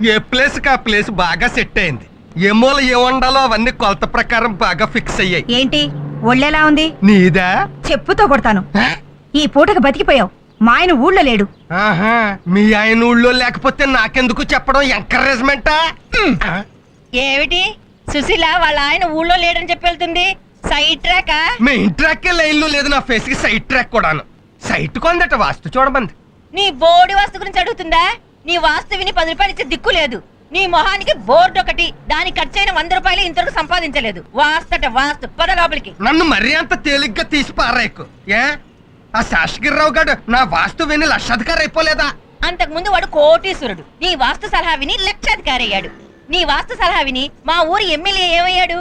ఏ place కా place బాగా set అయింది. ఏ మూల ఏ వండాలో అవన్నీ కొలత ప్రకారం బాగా ఫిక్స్ అయ్యాయి. ఏంటి ఒళ్ళెలా ఉంది? నీదా? చెప్పుతో కొడతాను. ఈ పూటకు బతికిపోయావు. మా ఆయన ఊళ్ళో లేడు. ఆహా, మీ ఆయన ఊళ్ళో లేకపోతే నాకెందుకు చెప్పడం? ఎంకరేజ్మెంటా? ఏమిటి సుశీల వాళ్ళ ఆయన ఊళ్ళో లేడని చెప్పి వెళ్తుంది? Side track? మీ ఇంట్రాక్కే లైన్ లో లేదు, నా ఫేస్ కి సైడ్ ట్రాక్ కూడాను. సైట్ కొందట వాస్తు చూడమంది. నీ బోర్డు వాస్తు గురించి అడుగుతుందా? నీ వాస్తు విని 10 రూపాయలు ఇచ్చే దిక్కు లేదు. నీ మొహానికి బోర్డు ఒకటి, దానికి ఖర్చైన 100 రూపాయలు ఇంతవరకు సంపాదించలేదు. వాస్తట వాస్తు, పద లోపలికి. నన్ను మరీ అంత తేలిగ్గా తీసి పారాయకు. ఏ ఆ శాసగిరిరావు గారు నా వాస్తు విని లక్షాధికారి అయిపోలేదా? అంతకు ముందు వాడు కోటీశ్వరుడు. నీ వాస్తు సలహా విని లక్షాధికారి అయ్యాడు. నీ వాస్తు సలహా విని మా ఊరి ఎమ్మెల్యే ఏమయ్యాడు?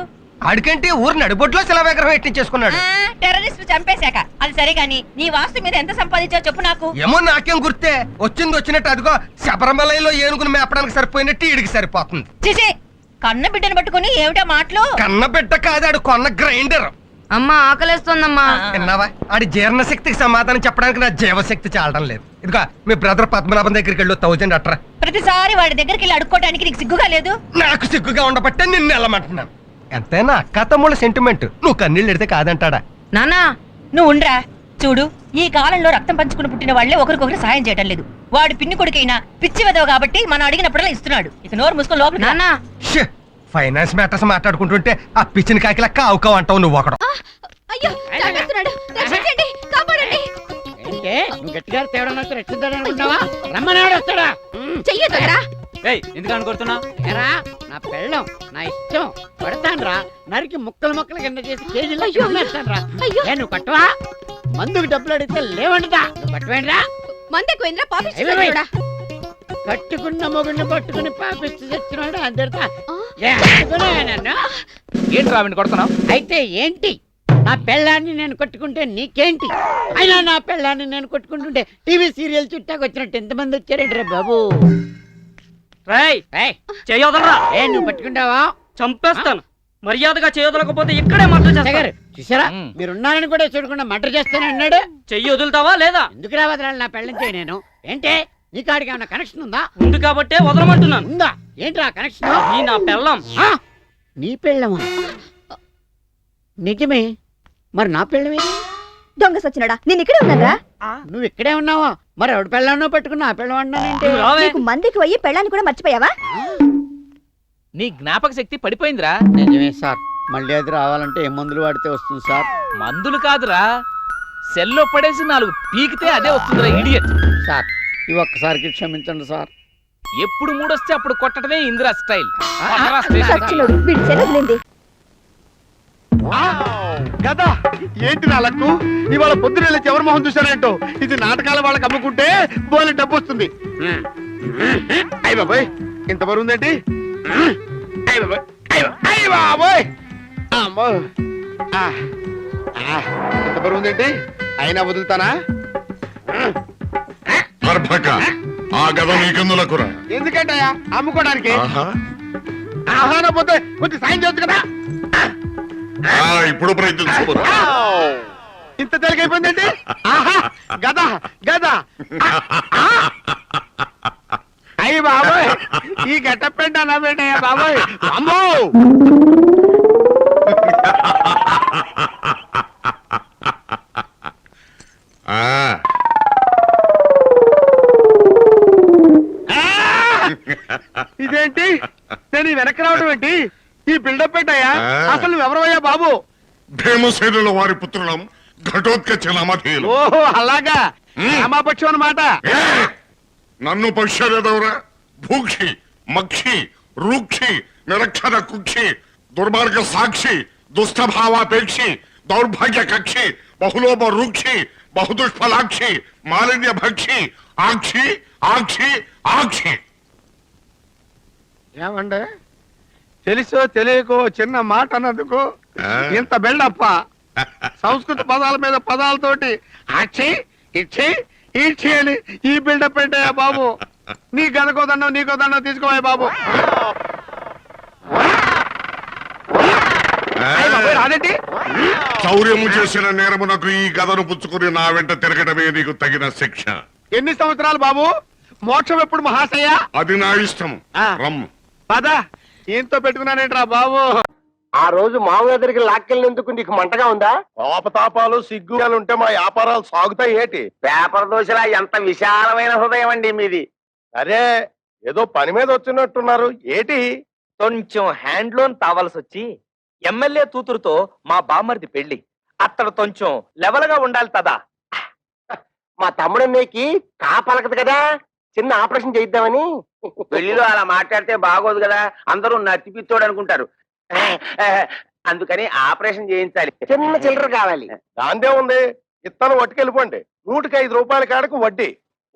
ఆడికంటే ఊరు నడిబొడ్లో శిలా విగ్రహం ఎట్టించేసుకున్నాడు. టెర్రరిస్ట్ చంపేశాక. అది సరే గాని నీ వాస్తు మీద ఎంత సంపాదించావు చెప్పు నాకు. ఏమో నాకేం గుర్తే, వచ్చింది వచ్చినట్టు. అదిగో శబరిమలలో ఏనుగును మేపడానికి సరిపోయినట్టు ఈడికి సరిపోతుంది. చిచి, కన్న బిడ్డను పట్టుకుని ఏమిటా మాటలు? కన్న బిడ్డ కాదాడు, కొన్న గ్రైండర్. అమ్మా ఆకలేస్తోందమ్మా. విన్నావా? ఆడి జీర్ణశక్తికి సమాధానం చెప్పడానికి నా జీవశక్తి చాలడం లేదు. ఇదిగో మీ బ్రదర్ పద్మనాభం దగ్గరికి వెళ్ళు, 1000 అట్రా. ప్రతిసారి వాడి దగ్గరికి వెళ్ళి అడుక్కోవడానికి నీకు సిగ్గుగా లేదు? నాకు సిగ్గుగా ఉండబట్టే నిన్ను వెళ్ళమంటున్నాను. ఎంతైనా అక్క తమ్ముళ్ళ సెంటిమెంట్. నువ్వు కన్నీళ్ళు ఎడితే కాదంటాడా? నానా నువ్వు ఉండ్రా. చూడు, ఈ కాలంలో రక్తం పంచుకుని పుట్టిన వాళ్లే ఒకరికొకరు సాయం చేయడం లేదు. వాడు పిన్ని కొడుకైనా పిచ్చి వెదవ కాబట్టి మనం అడిగినప్పుడల్లా ఇస్తున్నాడు. ఇక నోరు మూసుకొని లోపల. నానా ఫైనాన్స్ మ్యాటర్స్ మాట్లాడుకుంటుంటే ఆ పిచ్చిన కాకిలా కావుకావు అంటావు నువ్వు ఒకడు. ఎందుకు అనుకుంటున్నావు? నా పెళ్ళం నా ఇష్టం పడతాను రా, నరికి ముక్కలు ముక్కలు కింద చేసి కేజీలో రా. నువ్వు కట్టవా? మందుకు డబ్బులు అడిగితే లేవంటదా? నువ్వు కట్టవేంట్రా? కట్టుకున్న మొగుడిని పట్టుకుని పాపిస్తూ తెచ్చినాడు అందరితో. ఏంటి రావిని కొడుతున్నావు? అయితే ఏంటి? నా పెళ్ళాన్ని నేను కొట్టుకుంటే నీకేంటి? అయినా నా పెళ్ళాన్ని నేను కొట్టుకుంటుంటే టీవీ సీరియల్ చుట్టాకు వచ్చినట్టు ఎంతమంది వచ్చారేంట్రా బాబు? చేయొదలరా. నువ్వు పట్టుకుంటావా? చంపేస్తాను. మర్యాదగా చేయొదలకపోతే ఇక్కడే మర్డర్ చేస్తారు. చూసారా, మీరున్నారని కూడా చూడకుండా మర్డర్ చేస్తానన్నాడు. చెయ్యి వదులుతావా లేదా? ఎందుకు రావద్రాలి? నా పెళ్ళం చేయి. నేను ఏంటే నీ కాడికి ఏమన్నా కనెక్షన్ ఉందా? ఉంది కాబట్టే వదలమంటున్నాను. ఉందా? ఏంట్రా కనెక్షన్? నీ నా పెళ్ళం. నీ పెళ్ళమా? నిజమే. మరి నా పెళ్ళమే? దొంగ సచ్చినడా, నేను ఇక్కడే ఉన్నారా? నువ్వు ఇక్కడే ఉన్నావా? మరి ఎవడు పెళ్ళాన్నో పట్టుకుని నా పెళ్ళం అన్నానంటే నీకు మందికి పోయి పెళ్ళాన్ని కూడా మర్చిపోయావా? నీ జ్ఞాపక శక్తి పడిపోయిందిరా. నిజమే సార్. మళ్ళీ అది రావాలంటే ఏ మందులు వాడితే వస్తుంది సార్? మందులు కాదురా, సెల్లో పడేసి 4 పీకితే అదే వస్తుందిరా ఇడియట్. సార్ ఈ ఒక్కసారికి క్షమించండి సార్. ఎప్పుడు మూడొస్తే అప్పుడు కొట్టడమే ఇందిరా స్టైల్. కదా ఏంటి నా లక్కు? ఇవాళ పొద్దున ఎవరి మొహం చూసారేంటో. ఇది నాటకాల వాళ్ళకి అమ్ముకుంటే బోలే డబ్బు వస్తుంది. అయ్య బాబోయ్, ఇంత బరువు ఉందేంటి? అయ్య బాబోయ్, అమ్మో, ఇంత బరువు ఉందేంటి? అయినా వదులుతానా? ఎందుకంటే అమ్ముకోవడానికి. ఆహారం పోతే కొద్ది సాయం చేయొచ్చు కదా. ఇప్పుడు ప్రయత్నించుకో. ఇంత తెలికైపోయిందండి. ఆహా, గదా గదా. అయ్యి బాబోయ్, ఈ గట్టపెంట నవ్వేటయ్యా బాబోయ్. అమ్మో, ఇదేంటి? నేను వెనక్కి రావడం ఏంటి? ఈ బిల్డప్ పెట్టాయా? అసలు నువ్వెవరవయ్యా బాబు? భీమసేనుల వారి పుత్రులం, ఘటోత్కచనామధేయులు. ఓహో అలాగా, రామాపక్షం అన్నమాట. నన్ను పక్షాలేదవరా? భూక్షి, మక్షి, రూక్షి, నిరక్షర కుక్షి, దుర్మార్గ సాక్షి, దుష్టభావాపేక్షి, దౌర్భాగ్య కక్షి, బహులోప రూక్షి, బహుదుష్ఫలాక్షి, మాలిన్య భక్షి, ఆక్షి ఆక్షి ఆక్షి. ఏమండే, తెలుసో తెలియకో చిన్న మాట అన్నందుకు ఇంత బిల్డప్ప. సంస్కృత పదాల మీద పదాలతోటి ఆక్షి ఇచ్చి ఈడ్చి అని ఈ బిల్డప్ పెట్టాయా బాబు? నీ గదకోదన్నావు, నీకోదన్నావు, తీసుకోవా బాబు. రాదేంటి? చౌర్యము చేసిన నేరమునకు ఈ గదను పుచ్చుకుని నా వెంట తిరగడమే నీకు తగిన శిక్ష. ఎన్ని సంవత్సరాలు బాబు? మోక్షం ఎప్పుడు మహాశయ? అది నా ఇష్టం. ఆ. రమ్. పద ఏంతో పెట్టుకున్నానేంట్రా బాబు. ఆ రోజు మామయ్య దగ్గరికి లాక్కెళ్ళినందుకు నీకు మంటగా ఉందా? కోపతాపాలు సిగ్గులు ఉంటే మా వ్యాపారాలు సాగుతాయి ఏటి? పేపర్ దోశలా ఎంత విశాలమైన హృదయం అండి మీది. అరే ఏదో పని మీద వచ్చినట్టున్నారు ఏటి? కొంచెం హ్యాండ్ లోన్ తావాల్సి వచ్చి ఎమ్మెల్యే కూతురుతో మా బామ్మర్ది పెళ్లి. అతడు కొంచెం లెవెల్ గా ఉండాలి కదా. మా తమ్ముడన్నయ్యకి కాపలకదు కదా, చిన్న ఆపరేషన్ చేయిద్దామని. పెళ్లిలో అలా మాట్లాడితే బాగోదు కదా, అందరూ నత్తిపిచ్చోడు అనుకుంటారు. అందుకని ఆపరేషన్ చేయించాలి. చిన్న చిల్లర కావాలి. దాందే ఉంది, ఇత్తనం పట్టుకెళ్ళిపోండి. 105 రూపాయల కాడకు వడ్డీ.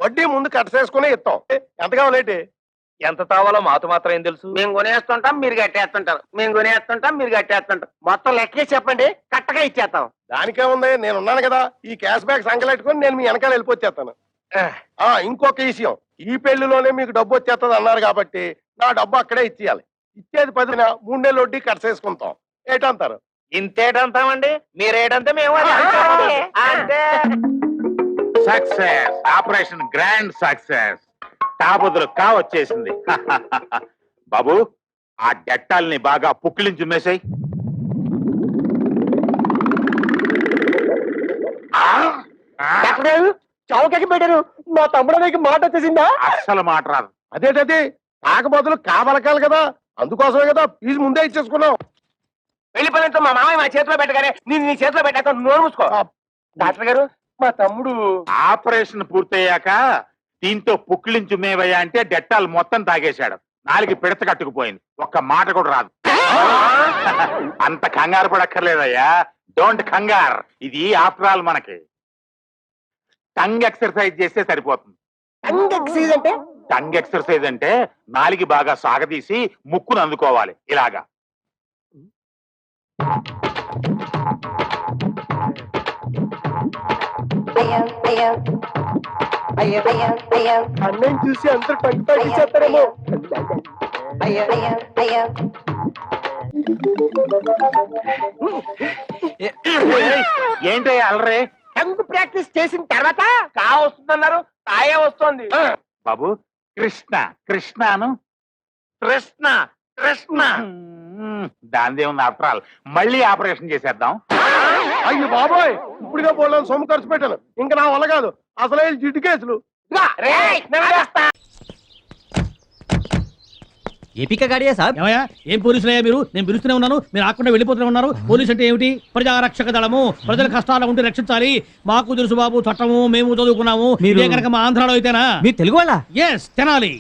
వడ్డీ ముందు కట్టసేసుకునే ఇస్తాం. ఎంత కావాలేటి? ఎంత తావాలో మాతో మాత్రం ఏం తెలుసు? మేము కొనేస్తుంటాం, మీరు కట్టేస్తుంటారు. మేము కొనేస్తుంటాం, మీరు కట్టేస్తుంటాం. మొత్తం లెక్కే చెప్పండి, కట్టగా ఇచ్చేస్తాం. దానికేముంది, నేను ఉన్నాను కదా. ఈ క్యాష్ బ్యాక్ సంకలెట్టుకుని నేను మీ వెనకాల వెళ్ళిపోతేస్తాను. ఇంకొక విషయం, ఈ పెళ్లిలోనే మీకు డబ్బు వచ్చేస్తుంది అన్నారు కాబట్టి నా డబ్బు అక్కడే ఇచ్చేయాలి. ఇచ్చేది 10 3 నెలలు వడ్డీ కట్టసేసుకుంటాం. ఏటంటారు? ఇంతేటంతామండి, మీరేటంటే మేము అది అంటామండి. అంటే సక్సెస్, ఆపరేషన్ గ్రాండ్ సక్సెస్. తాబుదులు కావచ్చేసింది. బాబు, ఆ డెట్టాల్ని బాగా పుక్కిలించి మేసాయి. చౌకకి పెట్టారు. మా తమ్ముడు నీకు మాట వచ్చేసిందా? అస్సలు మాట రాదు. అదేటది, కాకపోతే కావలకాలి కదా, అందుకోసమే కదా ఫీజు ముందే ఇచ్చేసుకున్నాం. వెళ్ళిపోయినట్టు మా మామయ్య మా చేతిలో పెట్టగానే నేను నీ చేతిలో పెట్టాక నోరు మూసుకో. డాక్టర్ గారు, మా తమ్ముడు ఆపరేషన్ పూర్తయ్యాక దీంతో పుక్కిలించు మేవయ్యా అంటే డెట్టాల్ మొత్తం తాగేశాడు. 4 పిడత కట్టుకుపోయింది, ఒక్క మాట కూడా రాదు. అంత కంగారు పడక్కర్లేదయ్యా, డోంట్ కంగార్. ఇది ఆఫ్టర్ ఆల్ మనకి టంగ్ ఎక్సర్సైజ్ చేస్తే సరిపోతుంది. ఎక్సైజ్ అంటే? టంగ్ ఎక్సర్సైజ్ అంటే నాలుగు బాగా సాగదీసి ముక్కును అందుకోవాలి ఇలాగా. అన్నయ్య చూసి అందరు పంట చేస్తారేమో. ఏంటయ్యా అలరే? టంగ్ ప్రాక్టీస్ చేసిన తర్వాత కావస్తుందన్నారు, తాయే వస్తుంది. బాబు, కృష్ణ కృష్ణను కృష్ణ కృష్ణ దాందే ఉంది. ఆఫ్టర్ ఆల్ మళ్ళీ ఆపరేషన్ చేసేద్దాం. అయ్యి బాబోయ్, ఇప్పుడుగా పోలేని సొమ్ము ఖర్చు పెట్టాను. ఇంకా నా వల్ల కాదు, అసలే జిడ్డు కేసులు. ఏపీకా గాడియా సాబ్. ఏమయ్యా, ఏం పోలీసులయ్యా మీరు? నేను పిలుస్తూనే ఉన్నాను, మీరు ఆకుండా వెళ్ళిపోతూనే ఉన్నారు. పోలీసు అంటే ఏమిటి? ప్రజారక్షక దళము. ప్రజల కష్టాలు ఉంటే రక్షించాలి. మాకు తెలుసు బాబు చట్టము, మేము చదువుకున్నాము. ఇదే కనుక మా ఆంధ్రాలో అయితేనా? మీరు తెలుగు వాళ్ళ? ఎస్, తెనాలి.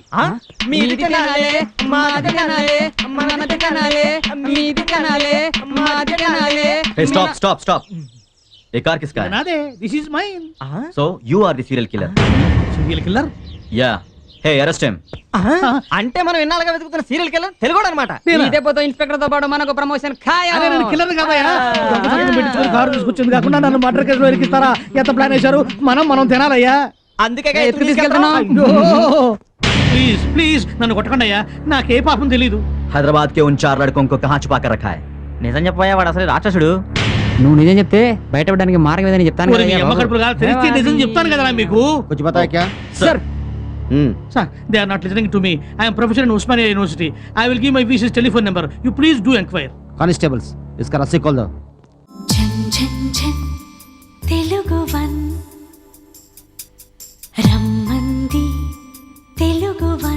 మీది తెనాలే, మాది తెనాలే, మనది తెనాలే, మీది తెనాలే, మాది తెనాలే. Stop stop stop. ये कार किसका है? నాదే. This is mine. So you are the serial killer. Serial killer? Yeah. Hey, arrest him. అంటే మనం ఎన్నాళ్ళుగా వెతుకుతున్న సీరియల్ కిల్లర్ తెలుగు అనమాట. ఇదే పోతే ఇన్స్పెక్టర్ తో పాటు మనకు ప్రమోషన్ ఖాయం. అదే నేను కిల్లర్ కాదయ్యా. కారు తీసుకొచ్చింది కాకుండా నన్ను మర్డర్ కేసులో ఇరికిస్తారా? ఎంత ప్లాన్ వేశారు? మనం తినాలయ్యా. అందుకే ఎత్తుకు తీసుకెళ్తున్నాం. ప్లీజ్ ప్లీజ్ నన్ను కొట్టకండి అయ్యా, నాకే పాపం తెలీదు. हैदराबाद के उन 4 लड़कों को कहाँ छुपा कर रखा है? నిజం చెప్పాయా, వాడు అసలు రాక్షసుడు. నువ్వు నిజం చెప్తే బయటపడడానికి మార్గం ఏదని చెప్తాను. ఓరి మీ అమ్మ కడుపులు కాదు, తెలిస్తే నిజం చెప్తాను కదా మీకు. Sir. Sir, they are not listening to me. I am professor in Usmania University. I will give my VC's telephone number. You please do inquire. Constables, इसका रस्सी खोल दो. झन झन झन తెలుగు వన్ రమ్మంది తెలుగు వన్.